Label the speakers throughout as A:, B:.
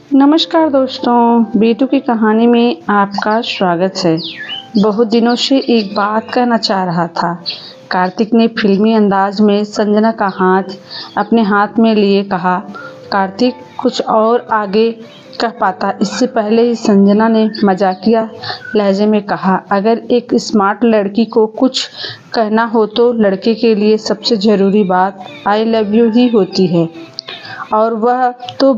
A: नमस्कार दोस्तों, बीटू की कहानी में आपका स्वागत है। बहुत दिनों से एक बात कहना चाह रहा था। कार्तिक ने फिल्मी अंदाज में संजना का हाथ अपने हाथ में लिए कहा। कार्तिक कुछ और आगे कह पाता इससे पहले ही संजना ने मजाकिया लहजे में कहा, अगर एक स्मार्ट लड़की को कुछ कहना हो तो लड़के के लिए सबसे ज़रूरी बात आई लव यू ही होती है, और वह तो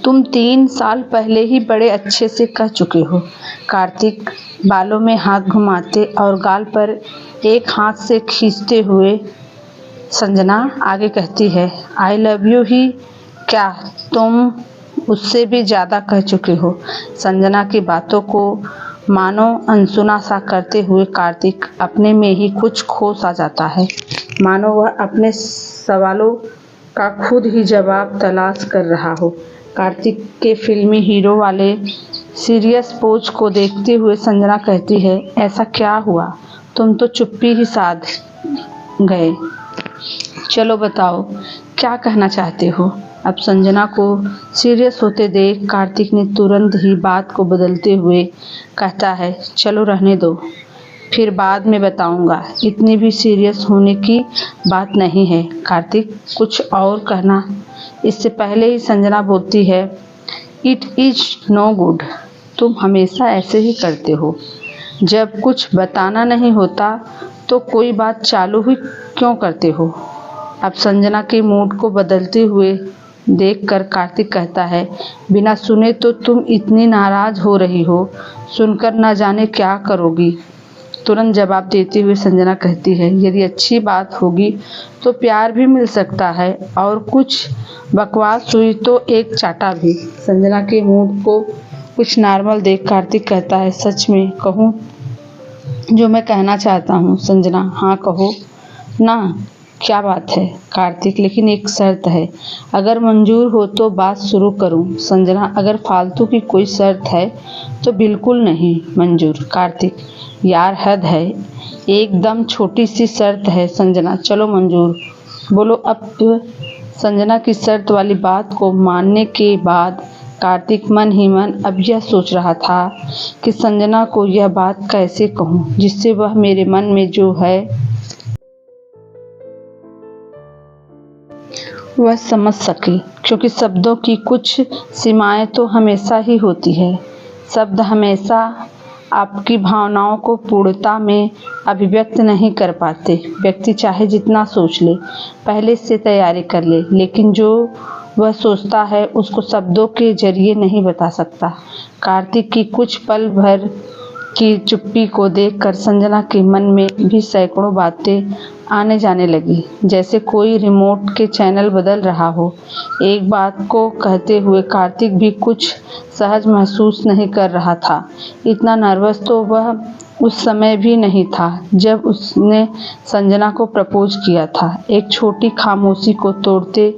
A: तुम 3 साल पहले ही बड़े अच्छे से कह चुके हो। कार्तिक बालों में हाथ घुमाते और गाल पर एक हाथ से खींचते हुए संजना आगे कहती है, आई लव यू ही क्या, तुम उससे भी ज़्यादा कह चुके हो। संजना की बातों को मानो अनसुना सा करते हुए कार्तिक अपने में ही कुछ खो सा जाता है, मानो वह अपने सवालों का खुद ही जवाब तलाश कर रहा हो। कार्तिक के फिल्मी हीरो वाले सीरियस पोज को देखते हुए संजना कहती है, ऐसा क्या हुआ, तुम तो चुप्पी ही साध गए। चलो बताओ क्या कहना चाहते हो। अब संजना को सीरियस होते देख कार्तिक ने तुरंत ही बात को बदलते हुए कहता है, चलो रहने दो, फिर बाद में बताऊंगा, इतनी भी सीरियस होने की बात नहीं है। कार्तिक कुछ और कहना इससे पहले ही संजना बोलती है, इट इज नो गुड, तुम हमेशा ऐसे ही करते हो। जब कुछ बताना नहीं होता तो कोई बात चालू ही क्यों करते हो। अब संजना के मूड को बदलते हुए देखकर कार्तिक कहता है, बिना सुने तो तुम इतनी नाराज हो रही हो, सुनकर न जाने क्या करोगी। तुरंत जवाब देते हुए संजना कहती है, यदि अच्छी बात होगी तो प्यार भी मिल सकता है, और कुछ बकवास हुई तो एक चाटा भी। संजना के मूड को कुछ नॉर्मल देख कार्तिक कहता है, सच में कहूँ जो मैं कहना चाहता हूँ। संजना, हाँ कहो ना, क्या बात है। कार्तिक, लेकिन एक शर्त है, अगर मंजूर हो तो बात शुरू करूं। संजना, अगर फालतू की कोई शर्त है तो बिल्कुल नहीं मंजूर। कार्तिक, यार हद है, एकदम छोटी सी शर्त है। संजना, चलो मंजूर, बोलो अब। संजना की शर्त वाली बात को मानने के बाद कार्तिक मन ही मन अब यह सोच रहा था कि संजना को यह बात कैसे कहूँ जिससे वह मेरे मन में जो है वह समझ सके, क्योंकि शब्दों की कुछ सीमाएं तो हमेशा ही होती है। शब्द हमेशा आपकी भावनाओं को पूर्णता में अभिव्यक्त नहीं कर पाते। व्यक्ति चाहे जितना सोच ले, पहले से तैयारी कर ले, लेकिन जो वह सोचता है उसको शब्दों के जरिए नहीं बता सकता। कार्तिक की कुछ पल भर की चुप्पी को देखकर संजना के मन में भी सैकड़ों बातें आने जाने लगी, जैसे कोई रिमोट के चैनल बदल रहा हो। एक बात को कहते हुए कार्तिक भी कुछ सहज महसूस नहीं कर रहा था। इतना नर्वस तो वह उस समय भी नहीं था जब उसने संजना को प्रपोज किया था। एक छोटी खामोशी को तोड़ते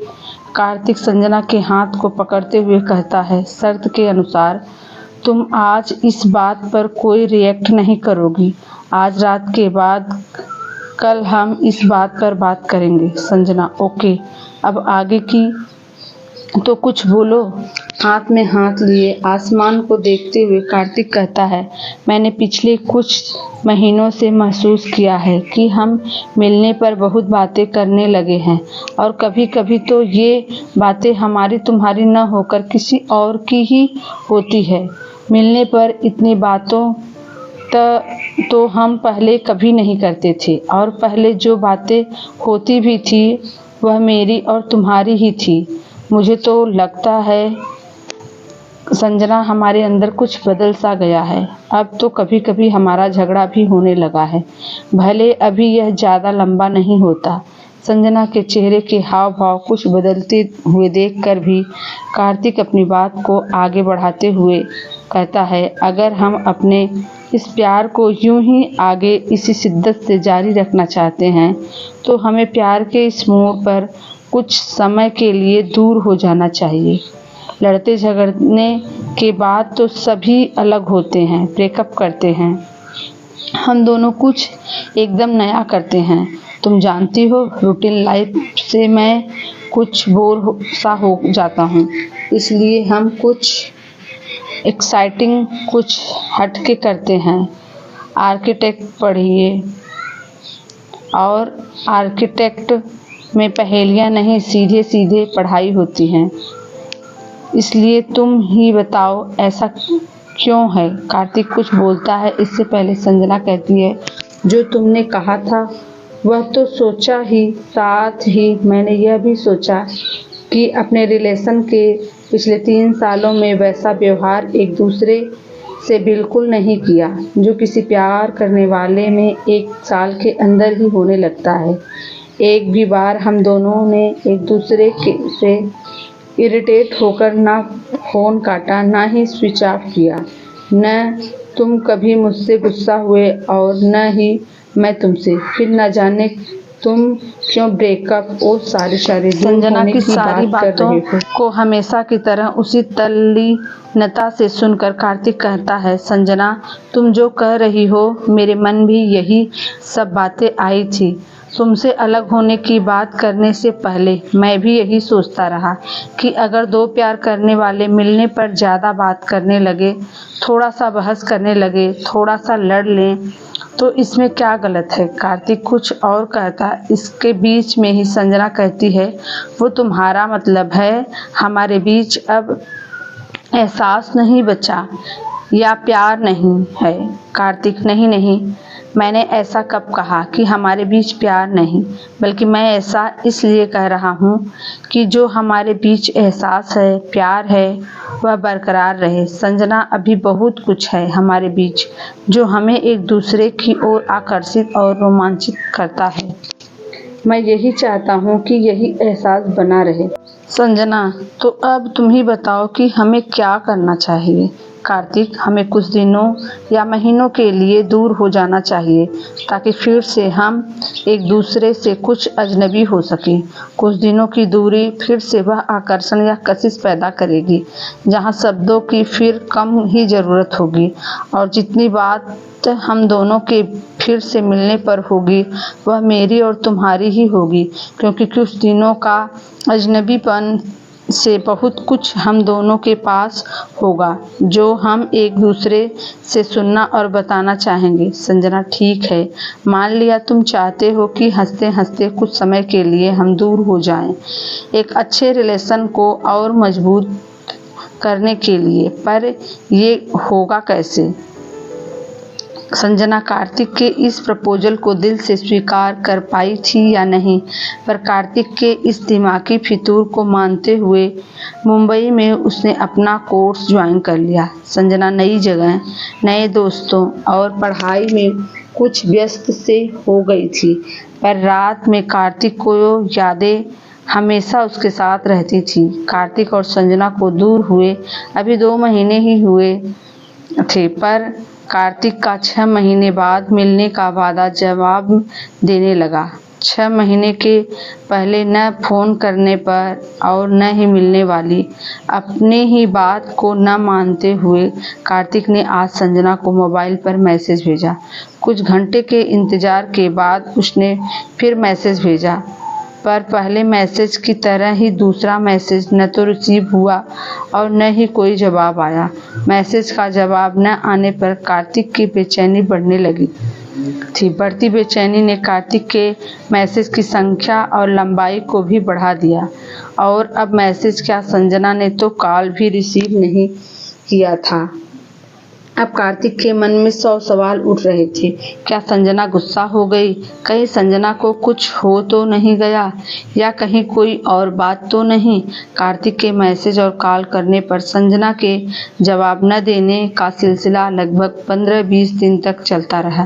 A: कार्तिक संजना के हाथ को पकड़ते हुए कहता है, शर्त के अनुसार तुम आज इस बात पर कोई रिएक्ट नहीं करोगी। आज रात के बाद कल हम इस बात पर बात करेंगे। संजना, ओके, अब आगे की तो कुछ बोलो। हाथ में हाथ लिए आसमान को देखते हुए कार्तिक कहता है, मैंने पिछले कुछ महीनों से महसूस किया है कि हम मिलने पर बहुत बातें करने लगे हैं, और कभी कभी तो ये बातें हमारी तुम्हारी न होकर किसी और की ही होती है। मिलने पर इतनी बातों तो हम पहले कभी नहीं करते थे, और पहले जो बातें होती भी थी वह मेरी और तुम्हारी ही थी। मुझे तो लगता है संजना, हमारे अंदर कुछ बदल सा गया है। अब तो कभी कभी हमारा झगड़ा भी होने लगा है, भले अभी यह ज़्यादा लंबा नहीं होता। संजना के चेहरे के हाव भाव कुछ बदलते हुए देखकर भी कार्तिक अपनी बात को आगे बढ़ाते हुए कहता है, अगर हम अपने इस प्यार को यूं ही आगे इसी शिद्दत से जारी रखना चाहते हैं तो हमें प्यार के इस मोड़ पर कुछ समय के लिए दूर हो जाना चाहिए। लड़ते झगड़ने के बाद तो सभी अलग होते हैं, ब्रेकअप करते हैं। हम दोनों कुछ एकदम नया करते हैं। तुम जानती हो, रूटीन लाइफ से मैं कुछ बोर सा हो जाता हूँ, इसलिए हम कुछ एक्साइटिंग, कुछ हटके करते हैं। आर्किटेक्ट पढ़िए, और आर्किटेक्ट में पहेलियाँ नहीं, सीधे सीधे पढ़ाई होती हैं। इसलिए तुम ही बताओ ऐसा क्यों है? कार्तिक कुछ बोलता है, इससे पहले संजना कहती है, जो तुमने कहा था वह तो सोचा ही, साथ ही मैंने यह भी सोचा कि अपने रिलेशन के पिछले 3 सालों में वैसा व्यवहार एक दूसरे से बिल्कुल नहीं किया जो किसी प्यार करने वाले में 1 साल के अंदर ही होने लगता है। एक भी बार हम दोनों ने एक दूसरे से इरिटेट होकर ना फ़ोन काटा, ना ही स्विच ऑफ किया। न तुम कभी मुझसे गुस्सा हुए और न ही मैं तुमसे। फिर न जाने तुम क्यों ब्रेकअप और सारी संजना की सारी बातों को हमेशा की तरह उसी तल्लीनता से सुनकर कार्तिक कहता है, संजना तुम जो कह रही हो मेरे मन भी यही सब बातें आई थी। तुमसे अलग होने की बात करने से पहले मैं भी यही सोचता रहा कि अगर 2 प्यार करने वाले मिलने पर ज़्यादा बात करने लगे, थोड़ा सा बहस करने लगे, थोड़ा सा लड़ लें, तो इसमें क्या गलत है? कार्तिक कुछ और कहता, इसके बीच में ही संजना कहती है, वो तुम्हारा मतलब है हमारे बीच अब एहसास नहीं बचा या प्यार नहीं है? कार्तिक नहीं, मैंने ऐसा कब कहा कि हमारे बीच प्यार नहीं, बल्कि मैं ऐसा इसलिए कह रहा हूँ कि जो हमारे बीच एहसास है, प्यार है, वह बरकरार रहे। संजना अभी बहुत कुछ है हमारे बीच जो हमें एक दूसरे की ओर आकर्षित और रोमांचित करता है। मैं यही चाहता हूँ कि यही एहसास बना रहे। संजना, तो अब तुम ही बताओ कि हमें क्या करना चाहिए? कार्तिक, हमें कुछ दिनों या महीनों के लिए दूर हो जाना चाहिए ताकि फिर से हम एक दूसरे से कुछ अजनबी हो सकें। कुछ दिनों की दूरी फिर से वह आकर्षण या कशिश पैदा करेगी जहां शब्दों की फिर कम ही ज़रूरत होगी, और जितनी बात हम दोनों के फिर से मिलने पर होगी वह मेरी और तुम्हारी ही होगी, क्योंकि कुछ दिनों का अजनबीपन से बहुत कुछ हम दोनों के पास होगा जो हम एक दूसरे से सुनना और बताना चाहेंगे। संजना, ठीक है, मान लिया तुम चाहते हो कि हंसते हंसते कुछ समय के लिए हम दूर हो जाएं, एक अच्छे रिलेशन को और मजबूत करने के लिए, पर ये होगा कैसे? संजना कार्तिक के इस प्रपोजल को दिल से स्वीकार कर पाई थी या नहीं, पर कार्तिक के इस दिमागी फितूर को मानते हुए मुंबई में उसने अपना कोर्स ज्वाइन कर लिया। संजना नई जगह, नए दोस्तों और पढ़ाई में कुछ व्यस्त से हो गई थी, पर रात में कार्तिक को यादें हमेशा उसके साथ रहती थी। कार्तिक और संजना को दूर हुए अभी 2 महीने ही हुए थे, पर कार्तिक का 6 महीने बाद मिलने का वादा जवाब देने लगा। 6 महीने के पहले न फ़ोन करने पर और न ही मिलने वाली अपने ही बात को न मानते हुए कार्तिक ने आज संजना को मोबाइल पर मैसेज भेजा। कुछ घंटे के इंतज़ार के बाद उसने फिर मैसेज भेजा, पर पहले मैसेज की तरह ही दूसरा मैसेज न तो रिसीव हुआ और न ही कोई जवाब आया। मैसेज का जवाब न आने पर कार्तिक की बेचैनी बढ़ने लगी थी। बढ़ती बेचैनी ने कार्तिक के मैसेज की संख्या और लंबाई को भी बढ़ा दिया, और अब मैसेज क्या, संजना ने तो कॉल भी रिसीव नहीं किया था। अब कार्तिक के मन में 100 सवाल उठ रहे थे। क्या संजना गुस्सा हो गई? कहीं संजना को कुछ हो तो नहीं गया, या कहीं कोई और बात तो नहीं? कार्तिक के मैसेज और कॉल करने पर संजना के जवाब न देने का सिलसिला लगभग 15-20 दिन तक चलता रहा।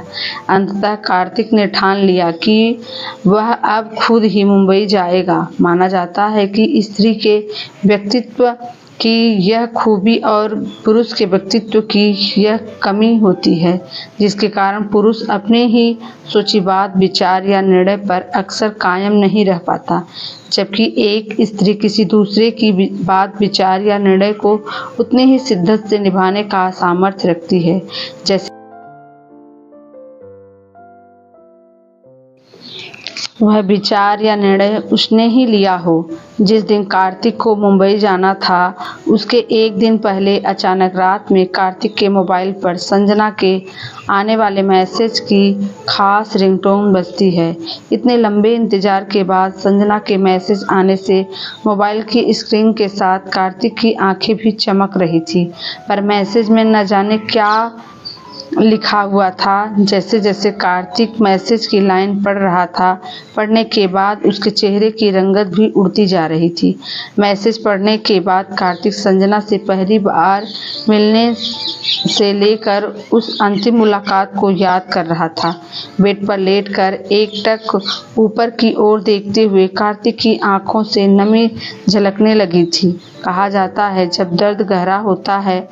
A: अंततः कार्तिक ने ठान लिया कि वह अब खुद ही मुंबई जाएगा। माना जाता है कि स्त्री के व्यक्तित्व की यह खूबी और पुरुष के व्यक्तित्व की यह कमी होती है, जिसके कारण पुरुष अपने ही सोची बात, विचार या निर्णय पर अक्सर कायम नहीं रह पाता, जबकि एक स्त्री किसी दूसरे की बात, विचार या निर्णय को उतने ही शिद्दत से निभाने का सामर्थ्य रखती है जैसे वह विचार या निर्णय उसने ही लिया हो। जिस दिन कार्तिक को मुंबई जाना था, उसके एक दिन पहले अचानक रात में कार्तिक के मोबाइल पर संजना के आने वाले मैसेज की खास रिंगटोन बजती है। इतने लंबे इंतजार के बाद संजना के मैसेज आने से मोबाइल की स्क्रीन के साथ कार्तिक की आंखें भी चमक रही थी, पर मैसेज में न जाने क्या लिखा हुआ था। जैसे जैसे कार्तिक मैसेज की लाइन पढ़ रहा था, पढ़ने के बाद उसके चेहरे की रंगत भी उड़ती जा रही थी। मैसेज पढ़ने के बाद कार्तिक संजना से पहली बार मिलने से लेकर उस अंतिम मुलाकात को याद कर रहा था। बेड पर लेटकर एकटक ऊपर की ओर देखते हुए कार्तिक की आंखों से नमी झलकने लगी थी। कहा जाता है, जब दर्द गहरा होता है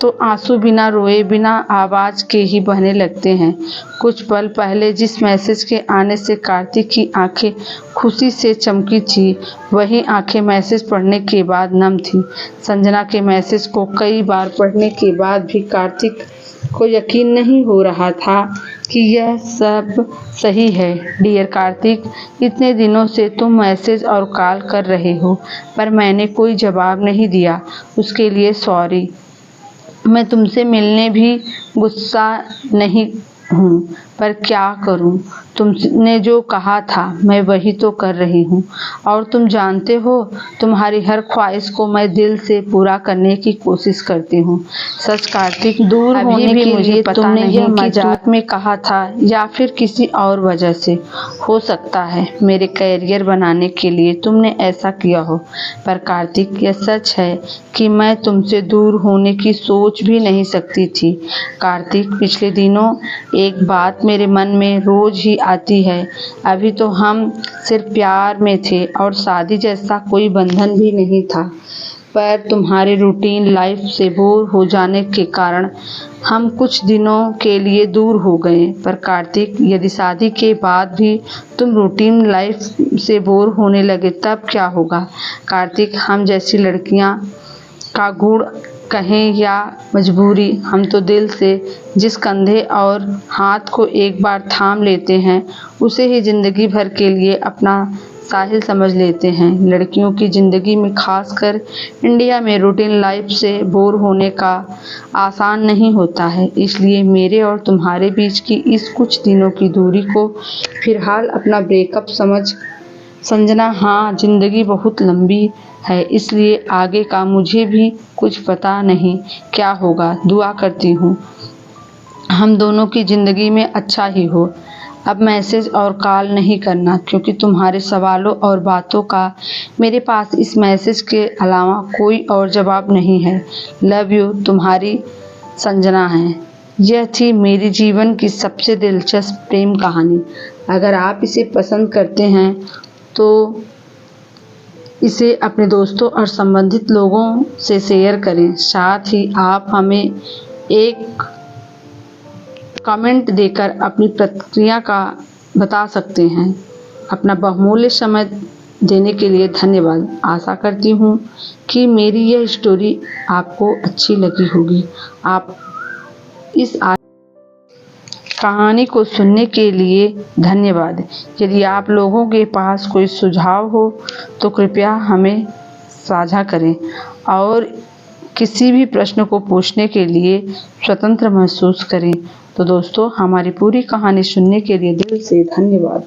A: तो आंसू बिना रोए, बिना आवाज के ही बहने लगते हैं। कुछ पल पहले जिस मैसेज के आने से कार्तिक की आंखें खुशी से चमकी थी, वही आंखें मैसेज पढ़ने के बाद नम थी। संजना के मैसेज को कई बार पढ़ने के बाद भी कार्तिक को यकीन नहीं हो रहा था कि यह सब सही है। डियर कार्तिक, इतने दिनों से तुम मैसेज और कॉल कर रहे हो, पर मैंने कोई जवाब नहीं दिया। उसके लिए सॉरी। मैं तुमसे मिलने भी गुस्सा नहीं हूँ, पर क्या करूँ? तुमने जो कहा था मैं वही तो कर रही हूँ, और तुम जानते हो तुम्हारी हर ख्वाहिश को मैं दिल से पूरा करने की कोशिश करती हूँ। सच कार्तिक, दूर होने के लिए तुमने यह मजाक में कहा था या फिर किसी और वजह से। हो सकता है मेरे करियर बनाने के लिए तुमने ऐसा किया हो, पर कार्तिक यह सच है कि मैं तुमसे दूर होने की सोच भी नहीं सकती थी। कार्तिक, पिछले दिनों एक बात मेरे मन में रोज ही आती है। अभी तो हम सिर्फ प्यार में थे और शादी जैसा कोई बंधन भी नहीं था, पर तुम्हारे रूटीन लाइफ से बोर हो जाने के कारण हम कुछ दिनों के लिए दूर हो गए। पर कार्तिक, यदि शादी के बाद भी तुम रूटीन लाइफ से बोर होने लगे तब क्या होगा? कार्तिक, हम जैसी लड़कियां का गुण कहें या मजबूरी, हम तो दिल से जिस कंधे और हाथ को एक बार थाम लेते हैं, उसे ही जिंदगी भर के लिए अपना साहिल समझ लेते हैं। लड़कियों की ज़िंदगी में, खासकर इंडिया में, रूटीन लाइफ से बोर होने का आसान नहीं होता है। इसलिए मेरे और तुम्हारे बीच की इस कुछ दिनों की दूरी को फिलहाल अपना ब्रेकअप समझ। संजना, हाँ, ज़िंदगी बहुत लंबी है, इसलिए आगे का मुझे भी कुछ पता नहीं क्या होगा। दुआ करती हूँ हम दोनों की ज़िंदगी में अच्छा ही हो। अब मैसेज और कॉल नहीं करना, क्योंकि तुम्हारे सवालों और बातों का मेरे पास इस मैसेज के अलावा कोई और जवाब नहीं है। लव यू, तुम्हारी संजना है। यह थी मेरी जीवन की सबसे दिलचस्प प्रेम कहानी। अगर आप इसे पसंद करते हैं तो इसे अपने दोस्तों और संबंधित लोगों से शेयर करें। साथ ही आप हमें एक कमेंट देकर अपनी प्रतिक्रिया का बता सकते हैं। अपना बहुमूल्य समय देने के लिए धन्यवाद। आशा करती हूँ कि मेरी यह स्टोरी आपको अच्छी लगी होगी। आप इस कहानी को सुनने के लिए धन्यवाद। यदि आप लोगों के पास कोई सुझाव हो तो कृपया हमें साझा करें, और किसी भी प्रश्न को पूछने के लिए स्वतंत्र महसूस करें। तो दोस्तों, हमारी पूरी कहानी सुनने के लिए दिल से धन्यवाद।